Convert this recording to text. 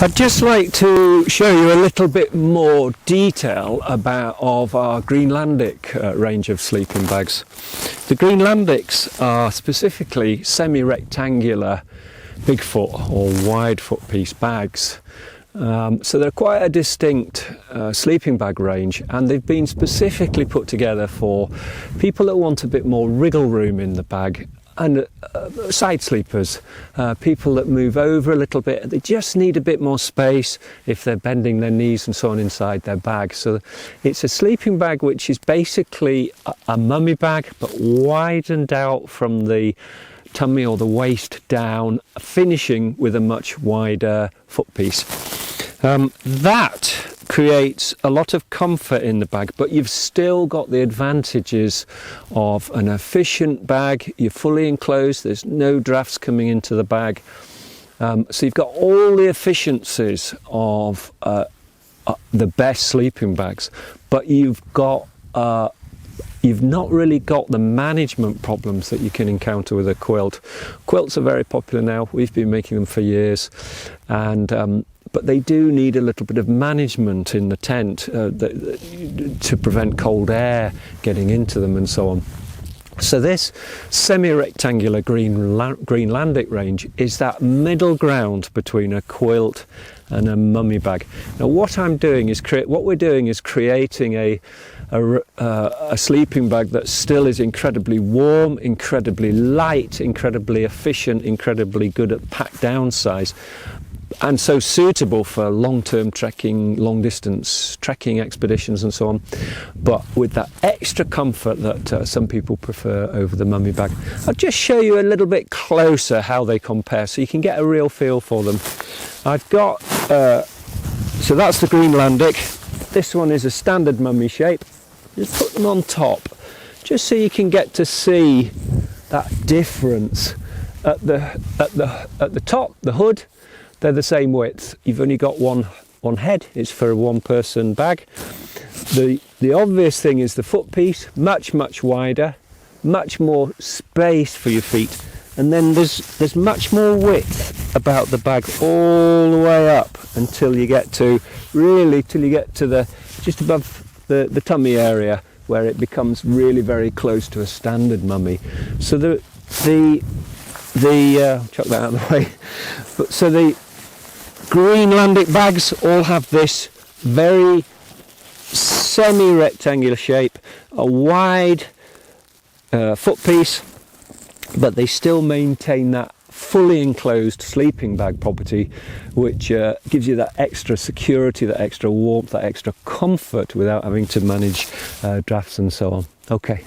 I'd just like to show you a little bit more detail of our Greenlandic range of sleeping bags. The Greenlandics are specifically semi-rectangular bigfoot or wide foot piece bags. So they're quite a distinct sleeping bag range, and they've been specifically put together for people that want a bit more wriggle room in the bag, and side sleepers, people that move over a little bit. They just need a bit more space if they're bending their knees and so on inside their bag. So it's a sleeping bag which is basically a mummy bag, but widened out from the tummy or the waist down, finishing with a much wider foot piece. That creates a lot of comfort in the bag, but you've still got the advantages of an efficient bag. You're fully enclosed, there's no drafts coming into the bag. So you've got all the efficiencies of the best sleeping bags, but you've not really got the management problems that you can encounter with a quilt. Quilts are very popular now, we've been making them for years, and but they do need a little bit of management in the tent to prevent cold air getting into them and so on. So this semi-rectangular Greenlandic range is that middle ground between a quilt and a mummy bag. Now what we're doing is creating a sleeping bag that still is incredibly warm, incredibly light, incredibly efficient, incredibly good at pack down size, and so suitable for long-term trekking, long-distance trekking expeditions and so on, but with that extra comfort that some people prefer over the mummy bag. I'll just show you a little bit closer how they compare so you can get a real feel for them. I've got, so that's the Greenlandic. This one is a standard mummy shape. Just put them on top, just so you can get to see that difference. At the top, the hood, they're the same width. You've only got one head. It's for a one-person bag. The obvious thing is the foot piece, much wider, much more space for your feet, and then there's much more width about the bag all the way up until you get to the just above the tummy area, where it becomes really very close to a standard mummy. So chuck that out of the way. So the Greenlandic bags all have this very semi-rectangular shape, a wide foot piece, but they still maintain that fully enclosed sleeping bag property, which gives you that extra security, that extra warmth, that extra comfort without having to manage drafts and so on. Okay.